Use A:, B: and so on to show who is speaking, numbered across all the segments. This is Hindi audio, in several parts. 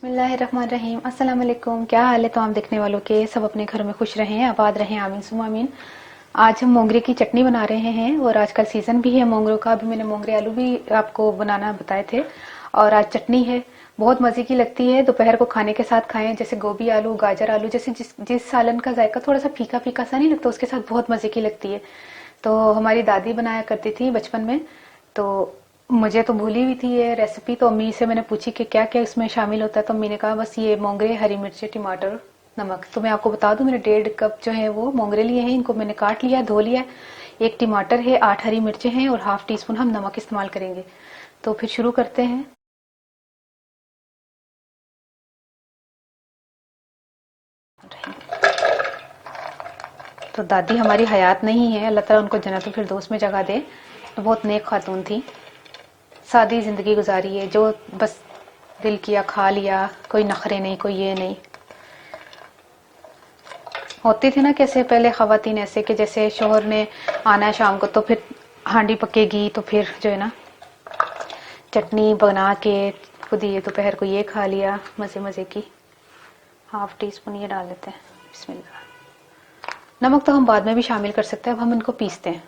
A: बिस्मिल्लाहिर्रहमानिर्रहीम। अस्सलाम वालेकुम। क्या हाल है तमाम देखने वालों के? सब अपने घरों में खुश रहें, आबाद रहें, आमीन सुम्मा आमीन। आज हम मोंगरे की चटनी बना रहे हैं और आजकल सीजन भी है मोंगरों का। अभी मैंने मोंगरे आलू भी आपको बनाना बताए थे और आज चटनी है, बहुत मजे की लगती है। दोपहर को खाने के साथ खाएं, जैसे गोभी आलू, गाजर आलू, जैसे जिस सालन का जायका थोड़ा सा फीका फीका सा नहीं लगता, उसके साथ बहुत मजे की लगती है। तो हमारी दादी बनाया करती थी बचपन में, तो मुझे तो भूली हुई थी ये रेसिपी। तो अम्मी से मैंने पूछी कि क्या क्या इसमें शामिल होता है, तो अम्मी ने कहा बस ये मोंगरे, हरी मिर्ची, टमाटर, नमक। तो मैं आपको बता दूं, मैंने 1.5 कप जो है वो मोंगरे लिए हैं, इनको मैंने काट लिया, धो लिया। 1 टमाटर है, 8 हरी मिर्चें हैं और ½ टीस्पून हम नमक इस्तेमाल करेंगे। तो फिर शुरू करते हैं। तो दादी हमारी हयात नहीं है, अल्लाह ताला उनको जन्नतुल फिरदौस में जगह दे। तो बहुत नेक खातून थी, सादी जिंदगी गुजारी है, जो बस दिल किया खा लिया, कोई नखरे नहीं, कोई ये नहीं। होती थी ना कैसे पहले खवातीन ऐसे कि जैसे शोहर ने आना है शाम को, तो फिर हांडी पकेगी, तो फिर जो है ना चटनी बना के खुद ये दोपहर को ये खा लिया मजे मजे की। ½ टीस्पून ये डाल देते हैं। बिस्मिल्लाह। नमक तो हम बाद में भी शामिल कर सकते हैं, अब हम इनको पीसते हैं।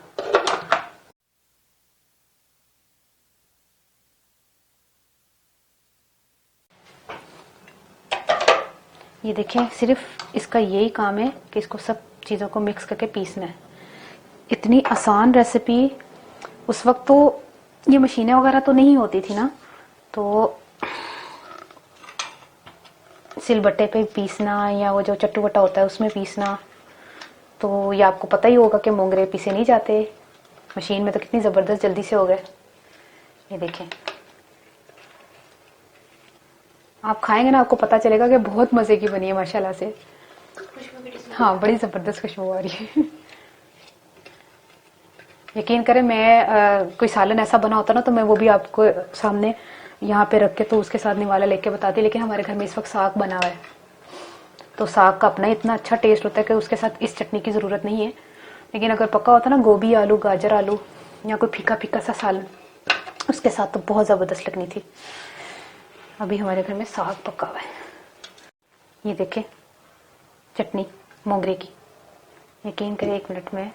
A: ये देखें, सिर्फ इसका यही काम है कि इसको सब चीज़ों को मिक्स करके पीसना है। इतनी आसान रेसिपी। उस वक्त तो ये मशीनें वगैरह तो नहीं होती थी ना, तो सिलबट्टे पे पीसना या वो जो चट्टू बट्टा होता है उसमें पीसना। तो ये आपको पता ही होगा कि मोंगरे पीसे नहीं जाते, मशीन में तो कितनी ज़बरदस्त जल्दी से हो गए। ये देखें, आप खाएंगे ना आपको पता चलेगा कि बहुत मज़े की बनी है माशाल्लाह से। हाँ, बड़ी ज़बरदस्त खुशबू आ रही है। यकीन करें, मैं कोई सालन ऐसा बना होता ना तो मैं वो भी आपको सामने यहाँ पे रख के तो उसके साथ निवाला लेके बताती, लेकिन हमारे घर में इस वक्त साग बना हुआ है, तो साग का अपना इतना अच्छा टेस्ट होता है कि उसके साथ इस चटनी की ज़रूरत नहीं है। लेकिन अगर पका होता ना गोभी आलू, गाजर आलू या कोई फीका फीका सा सालन, उसके साथ तो बहुत ज़बरदस्त लगनी थी। अभी हमारे घर में साग पका हुआ है। ये देखें चटनी मोंगरे की, यकीन करें 1 मिनट में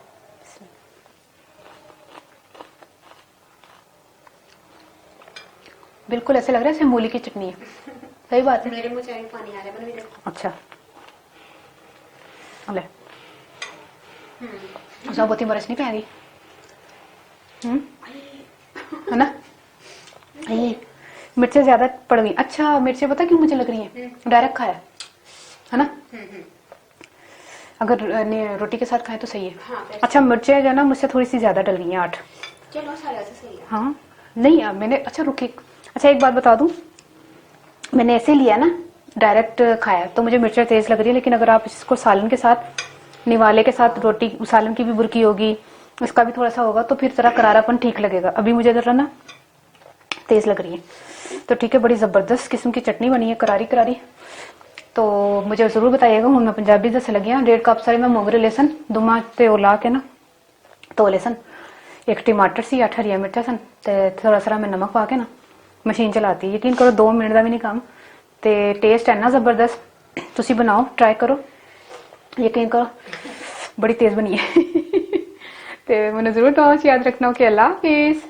A: बिल्कुल ऐसे लग रहा है जैसे मूली की चटनी है। सही बात है,
B: मेरे मुंह से पानी आ रहा है। मैंने
A: अच्छा ले उसमें बहुत ही बरस नहीं पाएगी, है ना? ये मिर्चें ज्यादा पड़ गई। अच्छा, मिर्चें पता क्यों मुझे लग रही हैं? डायरेक्ट खाया है ना, अगर रोटी के साथ खाए तो सही है।
B: हाँ,
A: अच्छा, मिर्चें जो है ना मुझसे थोड़ी सी ज्यादा डल गई हैं, 8।
B: चलो सारे से सही है।
A: हाँ नहीं यार, मैंने अच्छा रुकी, अच्छा एक बात बता दूं, मैंने ऐसे लिया ना डायरेक्ट खाया तो मुझे मिर्चें तेज लग रही है, लेकिन अगर आप इसको सालन के साथ, निवाले के साथ, रोटी सालन की भी बुरकी होगी, इसका भी थोड़ा सा होगा, तो फिर जरा करारापन ठीक लगेगा। अभी मुझे जरा ना तेज लग रही है, तो ठीक है। बड़ी जबरदस्त किस्म की चटनी बनी है, करारी करारी। तो मुझे जरूर बताइएगा। हूँ मैं पंजाबी दस लगी हाँ। 1.5 कप सारे मैं मोगरे लेसन दुमा ते ला के ना धो लेसन, 1 टमाटर सी, 8 हरिया मिर्चा सन, ते थोड़ा सा मैं नमक पा के ना मशीन चलाती। यकीन करो 2 मिनट का भी नहीं काम, ते टेस्ट है ना जबरदस्त। तुसी बनाओ, ट्राई करो, यकीन करो बड़ी तेज बनी है। ते मैंने जरूर तो याद रखना हो कि अल्लाह हाफिज।